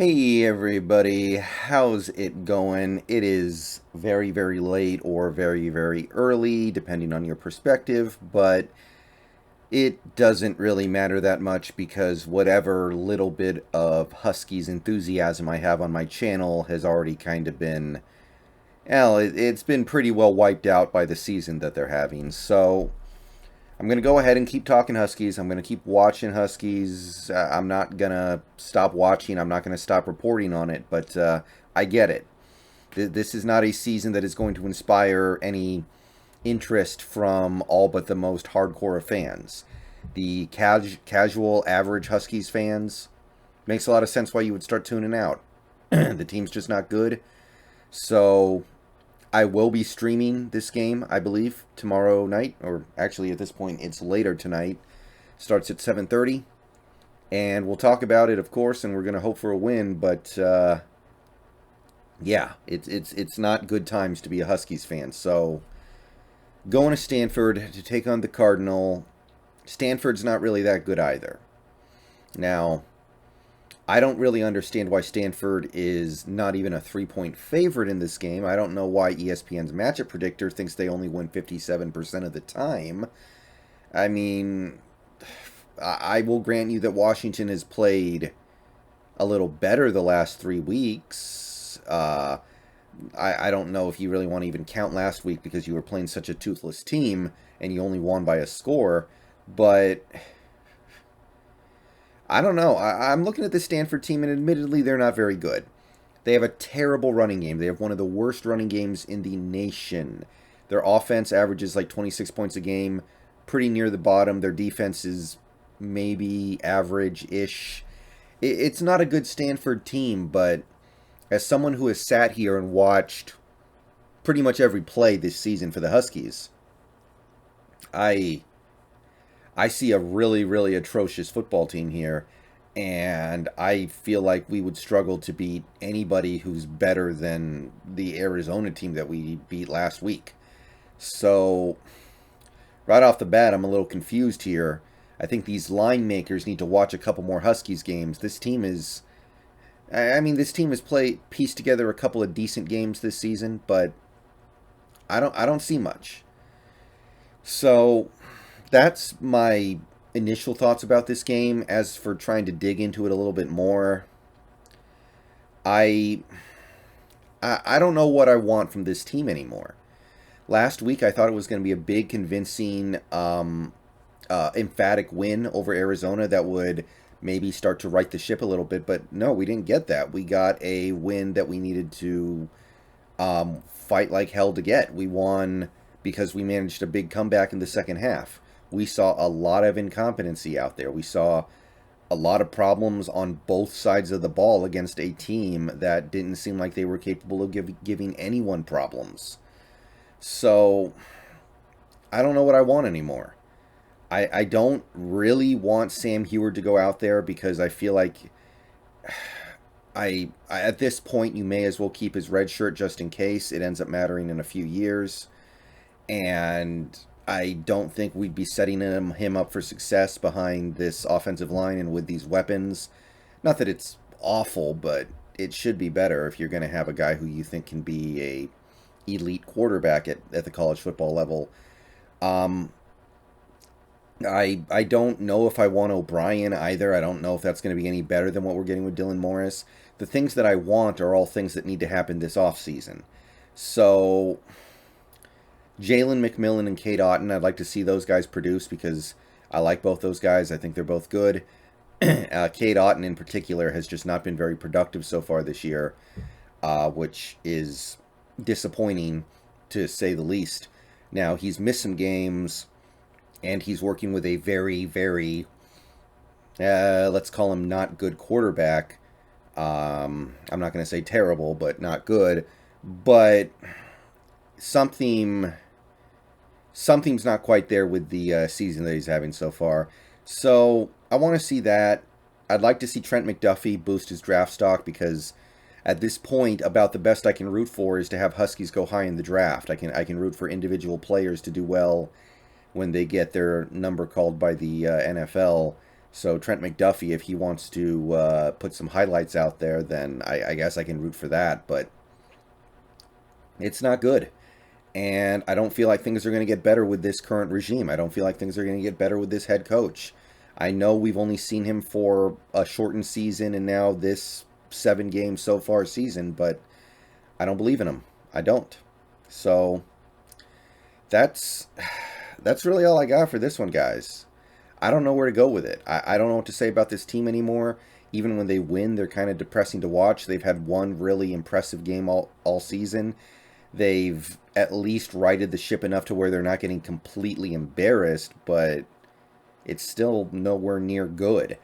Hey everybody, how's it going? It is very, very late or very, very early, depending on your perspective, but it doesn't really matter that much because whatever little bit of Huskies enthusiasm I have on my channel has already kind of been, well, it's been pretty well wiped out by the season that they're having. So I'm going to go ahead and keep talking Huskies. I'm going to keep watching Huskies. I'm not going to stop watching. I'm not going to stop reporting on it, but I get it. This is not a season that is going to inspire any interest from all but the most hardcore of fans. The casual, average Huskies fans, makes a lot of sense why you would start tuning out. The team's just not good. So I will be streaming this game, I believe, tomorrow night, or actually at this point it's later tonight. Starts at 7:30, and we'll talk about it, of course, and we're gonna hope for a win. But yeah, it's not good times to be a Huskies fan. So going to Stanford to take on the Cardinal. Stanford's not really that good either. Now, I don't really understand why Stanford is not even a 3-point favorite in this game. I don't know why ESPN's matchup predictor thinks they only win 57% of the time. I mean, I will grant you that Washington has played a little better the last 3 weeks. I don't know if you really want to even count last week because you were playing such a toothless team and you only won by a score. But I don't know. I'm looking at the Stanford team, and admittedly, they're not very good. They have a terrible running game. They have one of the worst running games in the nation. Their offense averages like 26 points a game, pretty near the bottom. Their defense is maybe average-ish. It's not a good Stanford team, but as someone who has sat here and watched pretty much every play this season for the Huskies, I I see a really, really atrocious football team here, and I feel like we would struggle to beat anybody who's better than the Arizona team that we beat last week. So, right off the bat, I'm a little confused here. I think these line makers need to watch a couple more Huskies games. This team is, I mean, this team has pieced together a couple of decent games this season, but I don't see much. So, that's my initial thoughts about this game. As for trying to dig into it a little bit more, I I don't know what I want from this team anymore. Last week, I thought it was going to be a big, convincing, emphatic win over Arizona that would maybe start to right the ship a little bit. But no, we didn't get that. We got a win that we needed to fight like hell to get. We won because we managed a big comeback in the second half. We saw a lot of incompetency out there. We saw a lot of problems on both sides of the ball against a team that didn't seem like they were capable of giving anyone problems. So, I don't know what I want anymore. I don't really want Sam Heward to go out there because I feel like at this point you may as well keep his red shirt just in case it ends up mattering in a few years. And I don't think we'd be setting him up for success behind this offensive line and with these weapons. Not that it's awful, but it should be better if you're going to have a guy who you think can be a elite quarterback at the college football level. Um, I don't know if I want O'Brien either. I don't know if that's going to be any better than what we're getting with Dylan Morris. The things that I want are all things that need to happen this offseason. So, Jalen McMillan and Cade Otton, I'd like to see those guys produce because I like both those guys. I think they're both good. Cade Otton in particular has just not been very productive so far this year, which is disappointing to say the least. Now, he's missed some games, and he's working with a very, very, let's call him not good quarterback. I'm not going to say terrible, but not good. But something's not quite there with the season that he's having so far. So I want to see that. I'd like to see Trent McDuffie boost his draft stock because at this point, about the best I can root for is to have Huskies go high in the draft. I can root for individual players to do well when they get their number called by the NFL. So Trent McDuffie, if he wants to put some highlights out there, then I guess I can root for that. But it's not good. And I don't feel like things are going to get better with this current regime. I don't feel like things are going to get better with this head coach. I know we've only seen him for a shortened season and now this 7 game so far season, but I don't believe in him. I don't. So that's that's really all I got for this one, guys. I don't know where to go with it. I don't know what to say about this team anymore. Even when they win, they're kind of depressing to watch. They've had one really impressive game all season. They've at least righted the ship enough to where they're not getting completely embarrassed, but it's still nowhere near good.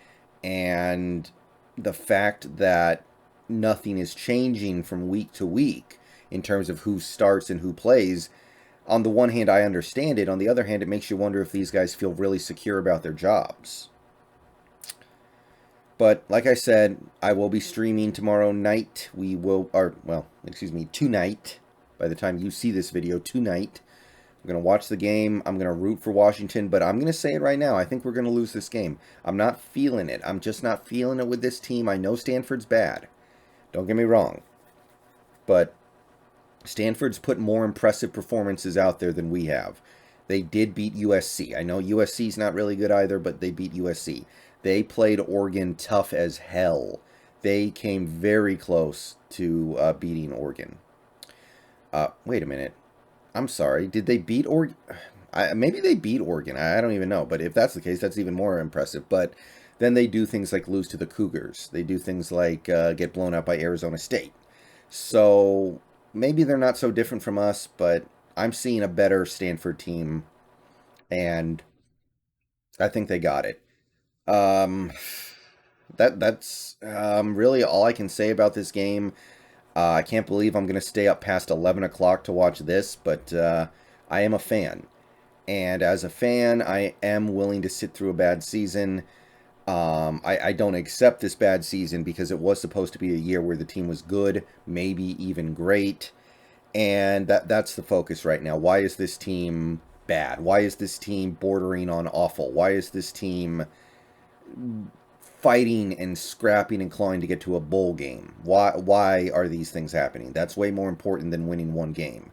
And the fact that nothing is changing from week to week in terms of who starts and who plays, on the one hand, I understand it. On the other hand, it makes you wonder if these guys feel really secure about their jobs. But like I said, I will be streaming tomorrow night. Tonight. By the time you see this video, tonight. I'm going to watch the game. I'm going to root for Washington, but I'm going to say it right now. I think we're going to lose this game. I'm not feeling it. I'm just not feeling it with this team. I know Stanford's bad. Don't get me wrong. But Stanford's put more impressive performances out there than we have. They did beat USC. I know USC's not really good either, but they beat USC. They played Oregon tough as hell. They came very close to beating Oregon. Wait a minute. I'm sorry. Did they beat Oregon? Maybe they beat Oregon. I don't even know. But if that's the case, that's even more impressive. But then they do things like lose to the Cougars. They do things like get blown out by Arizona State. So maybe they're not so different from us, but I'm seeing a better Stanford team, and I think they got it. Um, that's really all I can say about this game. I can't believe I'm going to stay up past 11 o'clock to watch this, but I am a fan. And as a fan, I am willing to sit through a bad season. I don't accept this bad season because it was supposed to be a year where the team was good, maybe even great. And that's the focus right now. Why is this team bad? Why is this team bordering on awful? Why is this team fighting and scrapping and clawing to get to a bowl game? Why are these things happening? That's way more important than winning one game.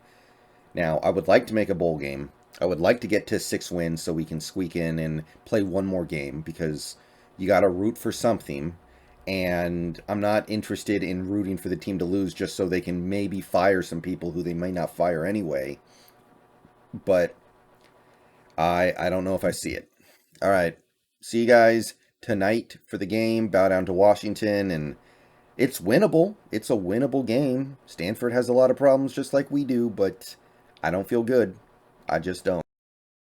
Now, I would like to make a bowl game. I would like to get to 6 wins so we can squeak in and play one more game because you got to root for something. And I'm not interested in rooting for the team to lose just so they can maybe fire some people who they might not fire anyway. But I don't know if I see it. All right. See you guys tonight for the game. Bow down to Washington, and it's winnable. It's a winnable game. Stanford has a lot of problems just like we do, but I don't feel good. I just don't.